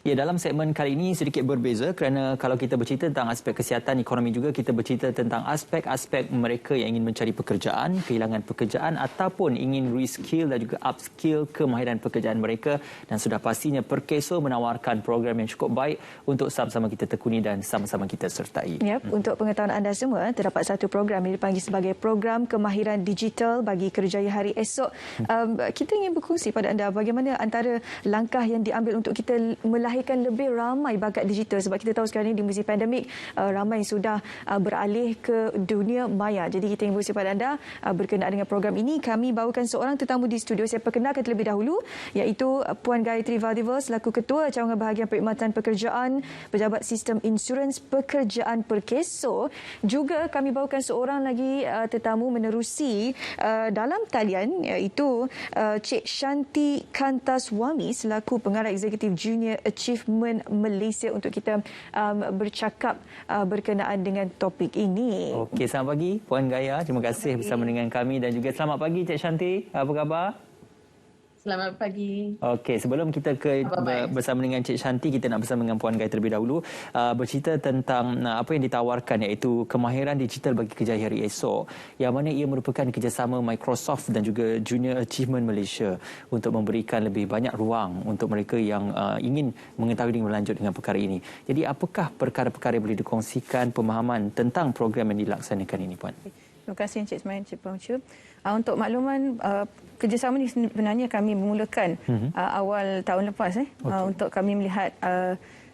Ya, dalam segmen kali ini sedikit berbeza kerana kalau kita bercerita tentang aspek kesihatan, ekonomi juga, kita bercerita tentang aspek-aspek mereka yang ingin mencari pekerjaan, kehilangan pekerjaan ataupun ingin reskill dan juga upskill kemahiran pekerjaan mereka, dan sudah pastinya Perkeso menawarkan program yang cukup baik untuk sama-sama kita tekuni dan sama-sama kita sertai. Yep, untuk pengetahuan anda semua, terdapat satu program yang dipanggil sebagai Program Kemahiran Digital bagi Kerjaya Hari Esok. Kita ingin berkongsi pada anda bagaimana antara langkah yang diambil untuk kita melahirkan lebih ramai bakat digital, sebab kita tahu sekarang ini di musim pandemik ramai sudah beralih ke dunia maya. Jadi kita ingin berkongsi pada anda berkenaan dengan program ini. Kami bawakan seorang tetamu di studio. Saya perkenalkan terlebih dahulu, iaitu Puan Gayatri Valdiver selaku Ketua Cawangan Bahagian Perkhidmatan Pekerjaan Pejabat Sistem Insurans Pekerjaan Perkeso. Juga kami bawakan seorang lagi tetamu menerusi dalam talian, iaitu Cik Shanti Kantaswamy selaku Pengarah Eksekutif Junior Achievement Malaysia untuk kita bercakap berkenaan dengan topik ini. Okey, selamat pagi Puan Gaya. Terima kasih bersama dengan kami, dan juga selamat pagi Cik Shanti. Apa khabar? Selamat pagi. Okey, sebelum kita bersama dengan Cik Shanti, kita nak bersama dengan Puan Gaya terlebih dahulu bercerita tentang apa yang ditawarkan, iaitu kemahiran digital bagi Kerjaya Hari Esok, yang mana ia merupakan kerjasama Microsoft dan juga Junior Achievement Malaysia untuk memberikan lebih banyak ruang untuk mereka yang ingin mengetahui dan berlanjut dengan perkara ini. Jadi apakah perkara-perkara yang boleh dikongsikan pemahaman tentang program yang dilaksanakan ini, Puan? Terima kasih Encik Ismail, Encik Pengcu. Untuk makluman, kerjasama ini sebenarnya kami memulakan awal tahun lepas untuk kami melihat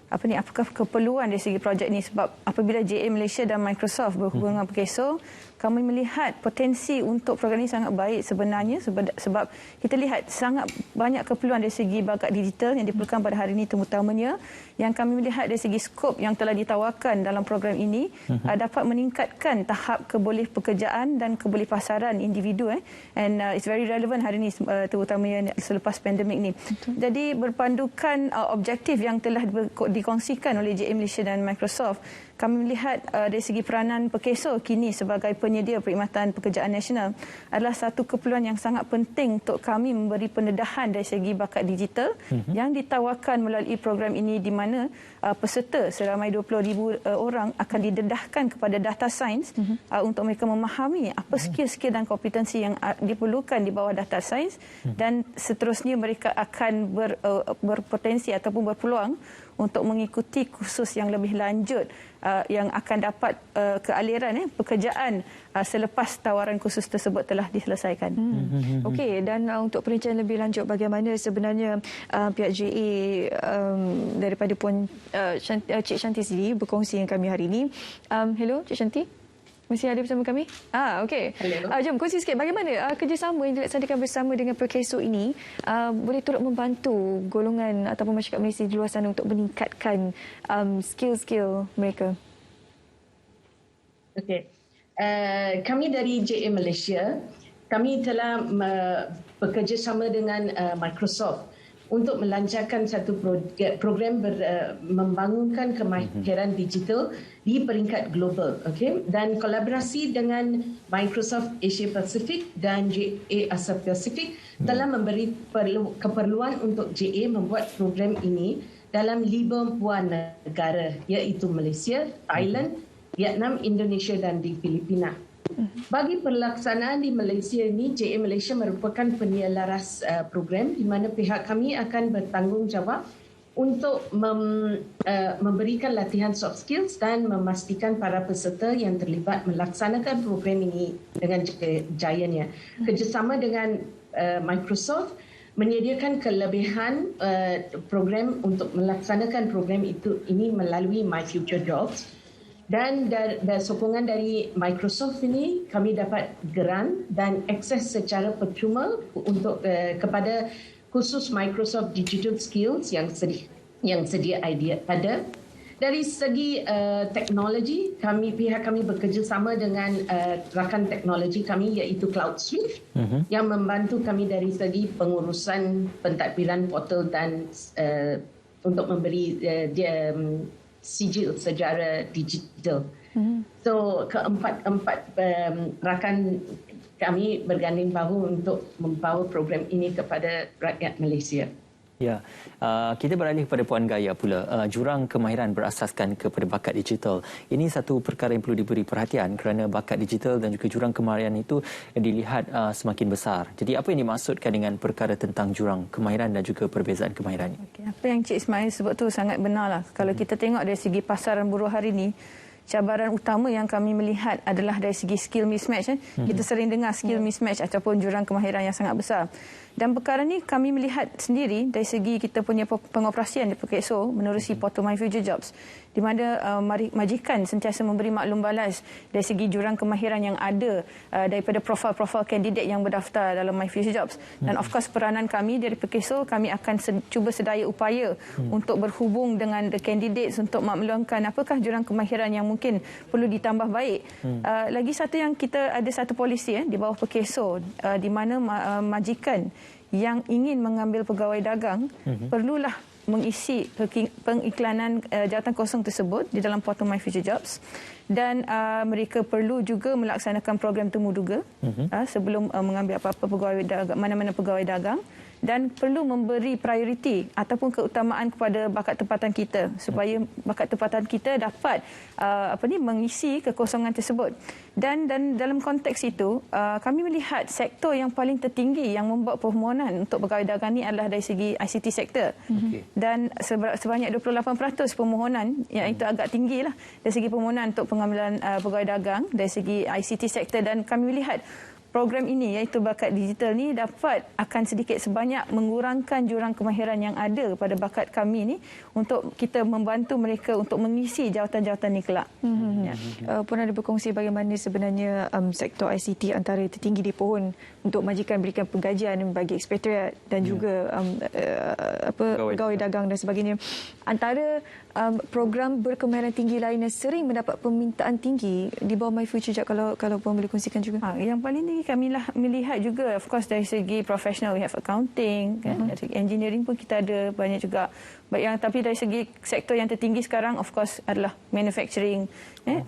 apakah keperluan dari segi projek ini, sebab apabila JA Malaysia dan Microsoft berhubungan dengan Perkeso, kami melihat potensi untuk program ini sangat baik sebenarnya, sebab kita lihat sangat banyak keperluan dari segi bakat digital yang diperlukan pada hari ini, terutamanya yang kami melihat dari segi skop yang telah ditawarkan dalam program ini dapat meningkatkan tahap keboleh pekerjaan dan keboleh pasaran individu and it's very relevant hari ini, terutamanya selepas pandemik ini. Jadi berpandukan objektif yang telah dikongsikan oleh JA Malaysia dan Microsoft, kami melihat dari segi peranan Perkeso kini sebagai penyedia perkhidmatan pekerjaan nasional adalah satu keperluan yang sangat penting untuk kami memberi pendedahan dari segi bakat digital yang ditawarkan melalui program ini, di mana peserta seramai 20,000 orang akan didedahkan kepada data science untuk mereka memahami apa skill-skill dan kompetensi yang diperlukan di bawah data science, dan seterusnya mereka akan berpotensi ataupun berpeluang untuk mengikuti kursus yang lebih lanjut yang akan dapat kealiran pekerjaan selepas tawaran kursus tersebut telah diselesaikan. Okey, dan untuk perincian lebih lanjut bagaimana sebenarnya pihak JA daripada Puan Cik Shanti sendiri berkongsi dengan kami hari ini. Hello Cik Shanti, masih ada bersama kami? Okey. Jom kongsi sikit bagaimana kerjasama yang dilaksanakan bersama dengan Perkeso ini boleh turut membantu golongan ataupun masyarakat Malaysia di luar sana untuk meningkatkan skill-skill mereka. Okey. Kami dari JA Malaysia, kami telah bekerjasama dengan Microsoft untuk melancarkan satu program membangunkan kemahiran digital di peringkat global, dan kolaborasi dengan Microsoft Asia Pacific dan JA Asia Pacific telah memberi keperluan untuk JA membuat program ini dalam 5 buah negara, iaitu Malaysia, Thailand, Vietnam, Indonesia dan di Filipina. Bagi pelaksanaan di Malaysia ini, JA Malaysia merupakan penyelaras program di mana pihak kami akan bertanggungjawab untuk memberikan latihan soft skills dan memastikan para peserta yang terlibat melaksanakan program ini dengan kejayanya. Kerjasama dengan Microsoft menyediakan kelebihan program untuk melaksanakan program ini melalui My Future Jobs. Dan sokongan dari Microsoft ini, kami dapat grant dan akses secara percuma untuk kepada khusus Microsoft Digital Skills yang sedia ada. Dari segi teknologi, pihak kami bekerjasama dengan rakan teknologi kami, iaitu CloudSwift, yang membantu kami dari segi pengurusan pentadbiran portal dan untuk memberi sijil secara digital. So keempat rakan kami berganding bahu untuk membawa program ini kepada rakyat Malaysia. Ya, kita beralih kepada Puan Gaya pula. Jurang kemahiran berasaskan kepada bakat digital. Ini satu perkara yang perlu diberi perhatian kerana bakat digital dan juga jurang kemahiran itu dilihat semakin besar. Jadi apa yang dimaksudkan dengan perkara tentang jurang kemahiran dan juga perbezaan kemahiran ini? Okay. Apa yang Cik Ismail sebut tu sangat benarlah. Kalau kita tengok dari segi pasaran buruh hari ini, cabaran utama yang kami melihat adalah dari segi skill mismatch. Kita sering dengar skill mismatch ataupun jurang kemahiran yang sangat besar. Dan perkara ini kami melihat sendiri dari segi kita punya pengoperasian di PKSO menerusi portal My Future Jobs, di mana majikan sentiasa memberi maklum balas dari segi jurang kemahiran yang ada daripada profil-profil kandidat yang berdaftar dalam My Future Jobs. Dan of course peranan kami dari PKSO, kami akan cuba sedaya upaya untuk berhubung dengan the candidates untuk maklumkan apakah jurang kemahiran yang mungkin perlu ditambah baik. Lagi satu yang kita ada satu polisi di bawah PKSO, di mana majikan yang ingin mengambil pegawai dagang perlulah mengisi pengiklanan jawatan kosong tersebut di dalam portal My Future Jobs, dan mereka perlu juga melaksanakan program temu duga sebelum mengambil apa-apa pegawai dagang, mana-mana pegawai dagang, dan perlu memberi prioriti ataupun keutamaan kepada bakat tempatan kita supaya bakat tempatan kita dapat mengisi kekosongan tersebut. Dan dalam konteks itu kami melihat sektor yang paling tertinggi yang membuat permohonan untuk pegawai dagang ini adalah dari segi ICT sektor. Dan sebanyak 28% permohonan, yang itu agak tinggilah dari segi permohonan untuk pengambilan pegawai dagang dari segi ICT sektor. Dan kami melihat program ini, iaitu bakat digital ni, dapat akan sedikit sebanyak mengurangkan jurang kemahiran yang ada pada bakat kami ni untuk kita membantu mereka untuk mengisi jawatan-jawatan ni kelak. Pun ada berkongsi bagaimana sebenarnya sektor ICT antara tertinggi di pohon untuk majikan berikan penggajian bagi ekspatriat dan juga pegawai dagang dan sebagainya. Antara program berkemahiran tinggi lain yang sering mendapat permintaan tinggi di bawah My Future Job, kalau Puan boleh kongsikan juga. Yang paling tinggi kami melihat juga, of course, dari segi professional, we have accounting, dari segi engineering pun kita ada banyak juga. Tapi dari segi sektor yang tertinggi sekarang, of course, adalah manufacturing.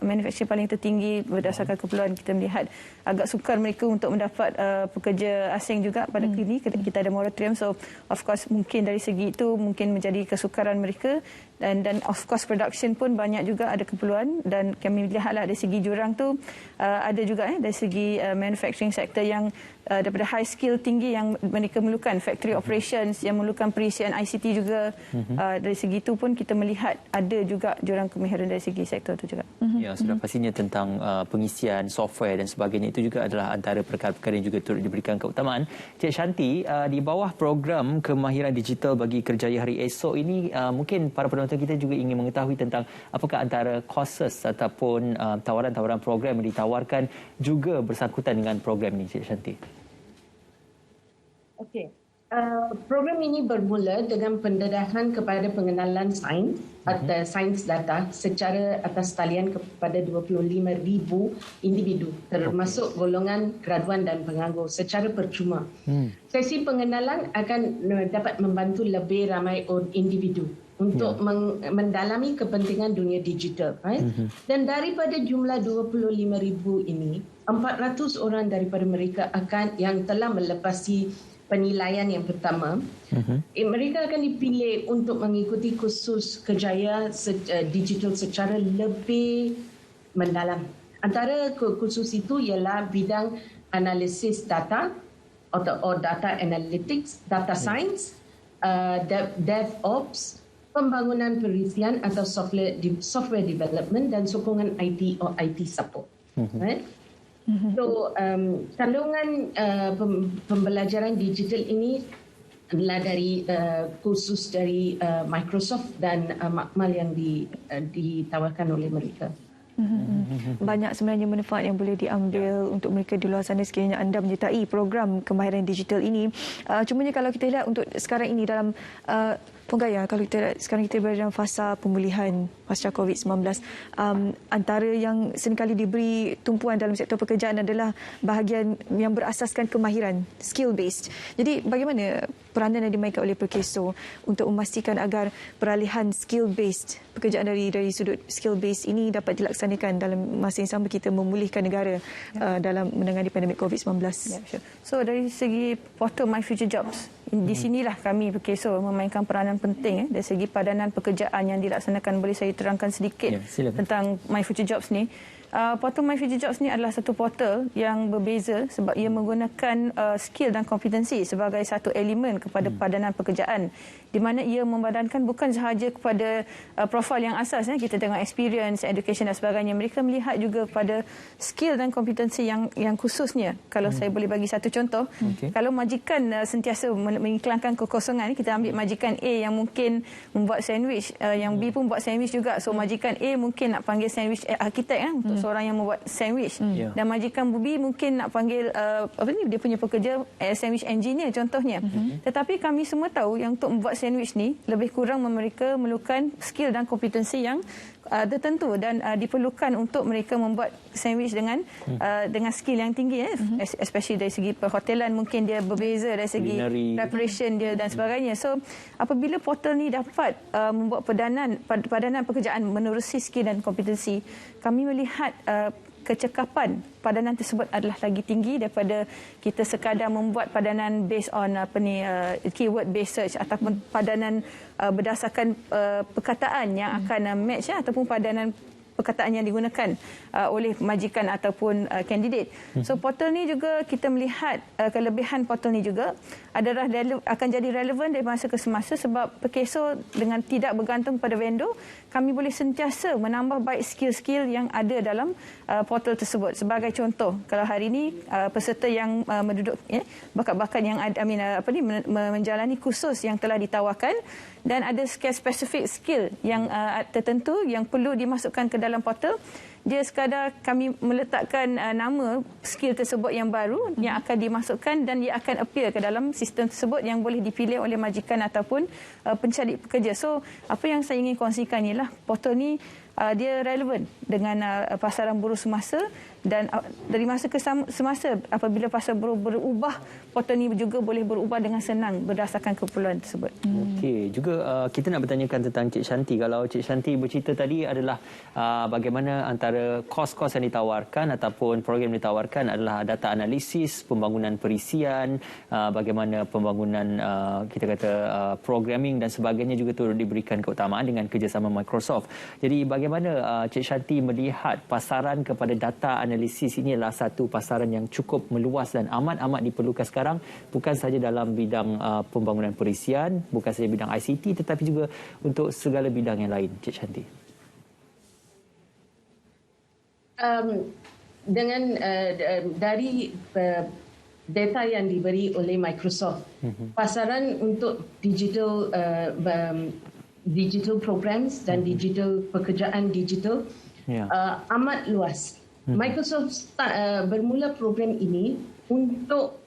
Manufacturing paling tertinggi berdasarkan keperluan. Kita melihat agak sukar mereka untuk mendapat pekerja asing juga pada kini. Kita ada moratorium, so of course mungkin dari segi itu mungkin menjadi kesukaran mereka. Dan of course production pun banyak juga ada keperluan, dan kami lihatlah dari segi jurang tu ada juga dari segi manufacturing sector yang daripada high skill tinggi yang mereka memerlukan, factory operations yang memerlukan perisian ICT juga. Dari segi itu pun kita melihat ada juga jurang kemahiran dari segi sektor itu juga. Ya, sudah pastinya tentang pengisian software dan sebagainya itu juga adalah antara perkara-perkara yang juga turut diberikan keutamaan. Cik Shanti, di bawah program kemahiran digital bagi kerjaya hari esok ini, mungkin para penonton kita juga ingin mengetahui tentang apakah antara courses ataupun tawaran-tawaran program yang ditawarkan juga bersangkutan dengan program ini, Cik Shanti. Okey. Program ini bermula dengan pendedahan kepada pengenalan sains atau sains data secara atas talian kepada 25,000 individu, termasuk golongan graduan dan penganggur secara percuma. Sesi pengenalan akan dapat membantu lebih ramai individu untuk mendalami kepentingan dunia digital. Dan daripada jumlah 25,000 ini, 400 orang daripada mereka yang telah melepasi penilaian yang pertama, mereka akan dipilih untuk mengikuti kursus kerjaya digital secara lebih mendalam. Antara kursus itu ialah bidang analisis data atau data analytics, data science, DevOps, pembangunan perisian atau software development, dan sokongan IT atau IT support. So, kandungan pembelajaran digital ini adalah dari kursus dari Microsoft dan makmal yang ditawarkan oleh mereka. Banyak sebenarnya manfaat yang boleh diambil untuk mereka di luar sana sekiranya anda menyertai program kemahiran digital ini. Cumanya kalau kita lihat untuk sekarang ini dalam Puan Gaya, kalau sekarang kita berada dalam fasa pemulihan pasca COVID-19, antara yang seringkali diberi tumpuan dalam sektor pekerjaan adalah bahagian yang berasaskan kemahiran, skill based. Jadi bagaimana peranan yang dimainkan oleh PKSO untuk memastikan agar peralihan skill based, pekerjaan dari sudut skill based ini dapat dilaksanakan dalam masa yang sama kita memulihkan negara dalam menangani pandemik COVID-19? So dari segi portal My Future Jobs di sinilah kami PKSO memainkan peranan penting dari segi padanan pekerjaan yang dilaksanakan. Boleh saya terangkan sedikit tentang My Future Jobs ni. Portal My Future Jobs ni adalah satu portal yang berbeza sebab ia menggunakan skill dan kompetensi sebagai satu elemen kepada padanan pekerjaan, di mana ia membadankan bukan sahaja kepada profil yang asas, kita tengok experience, education dan sebagainya. Mereka melihat juga pada skill dan kompetensi yang khususnya. Kalau saya boleh bagi satu contoh, kalau majikan sentiasa mengiklankan kekosongan, kita ambil majikan A yang mungkin membuat sandwich, yang B pun buat sandwich juga. So majikan A mungkin nak panggil sandwich arkitek untuk seorang yang membuat sandwich, dan majikan B mungkin nak panggil dia punya pekerja sandwich engineer contohnya. Tetapi kami semua tahu yang untuk membuat sandwich ni lebih kurang mereka memerlukan skill dan kompetensi yang tertentu dan diperlukan untuk mereka membuat sandwich dengan skill yang tinggi, especially dari segi perhotelan mungkin dia berbeza dari segi preparation dia dan sebagainya. So apabila portal ni dapat membuat padanan pekerjaan menerusi skill dan kompetensi, kami melihat kecekapan padanan tersebut adalah lagi tinggi daripada kita sekadar membuat padanan based on keyword based search ataupun padanan berdasarkan perkataan yang akan match ataupun padanan perkataan yang digunakan oleh majikan ataupun kandidat. So portal ni juga kita melihat kelebihan portal ni juga adalah akan jadi relevan dari masa ke semasa sebab PKSO dengan tidak bergantung pada vendor, kami boleh sentiasa menambah baik skill-skill yang ada dalam portal tersebut. Sebagai contoh, kalau hari ini peserta yang menduduk bakat-bakat yang menjalani kursus yang telah ditawarkan dan ada spesifik skill yang tertentu yang perlu dimasukkan ke dalam portal, dia sekadar kami meletakkan nama skill tersebut yang baru yang akan dimasukkan dan dia akan appear ke dalam sistem tersebut yang boleh dipilih oleh majikan ataupun pencari pekerja. So apa yang saya ingin kongsikan ialah portal ni dia relevan dengan pasaran buruh semasa dan dari masa ke semasa apabila pasar buruh berubah, portal ni juga boleh berubah dengan senang berdasarkan keperluan tersebut. Okey, juga kita nak bertanyakan tentang Cik Shanti. Kalau Cik Shanti bercerita tadi adalah bagaimana antara kos-kos yang ditawarkan ataupun program yang ditawarkan adalah data analisis, pembangunan perisian, bagaimana pembangunan kita kata programming dan sebagainya juga turut diberikan keutamaan dengan kerjasama Microsoft. Jadi bagaimana Cik Shanti melihat pasaran kepada data analisis ini adalah satu pasaran yang cukup meluas dan amat-amat diperlukan sekarang, bukan sahaja dalam bidang pembangunan perisian, bukan sahaja bidang ICT tetapi juga untuk segala bidang yang lain, Cik Shanti. Dengan dari data yang diberi oleh Microsoft, pasaran untuk digital programs dan digital pekerjaan digital amat luas. Microsoft bermula program ini untuk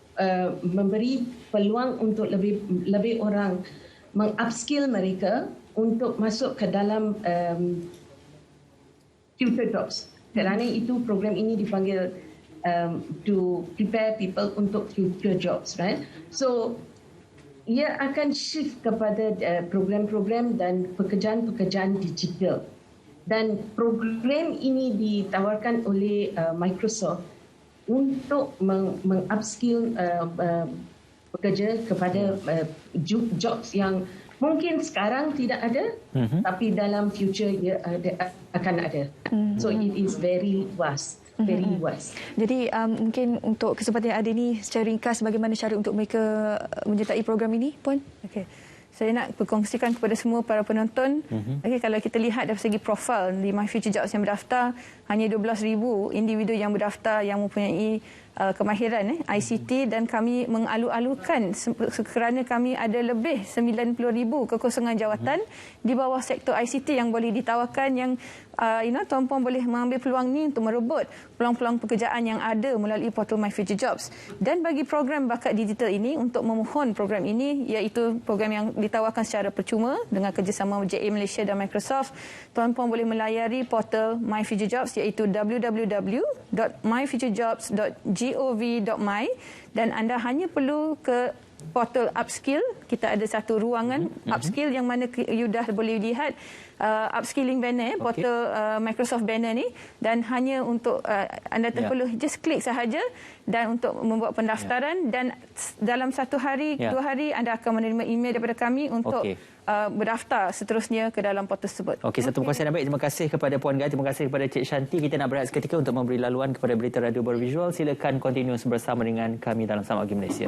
memberi peluang untuk lebih orang mengupskill mereka untuk masuk ke dalam future jobs. Kerana itu program ini dipanggil to prepare people untuk future jobs, right? So ia akan shift kepada program-program dan pekerjaan-pekerjaan digital. Dan program ini ditawarkan oleh Microsoft untuk mengupskill pekerja kepada jobs yang mungkin sekarang tidak ada, tapi dalam future ia akan ada. So it is very vast. Very luas. Jadi mungkin untuk kesempatan yang ada ini secara ringkas bagaimana cara untuk mereka menyertai program ini, Puan? Okey. Saya nak berkongsikan kepada semua para penonton. Okay, kalau kita lihat dari segi profil di My Future Jobs yang berdaftar, hanya 12,000 individu yang berdaftar yang mempunyai kemahiran ICT, dan kami mengalu-alukan kerana kami ada lebih 90,000 kekosongan jawatan di bawah sektor ICT yang boleh ditawarkan, yang tuan-puan boleh mengambil peluang ni untuk merebut peluang-peluang pekerjaan yang ada melalui portal My Future Jobs. Dan bagi program bakat digital ini, untuk memohon program ini, iaitu program yang ditawarkan secara percuma dengan kerjasama JA Malaysia dan Microsoft, tuan-puan boleh melayari portal My Future Jobs iaitu www.myfuturejobs.gov.my, dan anda hanya perlu ke portal upskill. Kita ada satu ruangan upskill yang mana you dah boleh lihat upskilling banner, portal Microsoft banner ni, dan hanya untuk anda perlu just klik sahaja dan untuk membuat pendaftaran dan dalam 1 hari, 2 hari anda akan menerima email daripada kami untuk berdaftar seterusnya ke dalam portal tersebut. Okey, satu perkongsian yang baik. Terima kasih kepada Puan Gai, terima kasih kepada Cik Shanti. Kita nak berehat seketika untuk memberi laluan kepada berita radio bervisual. Silakan continue bersama dengan kami dalam Selamat Pagi Malaysia.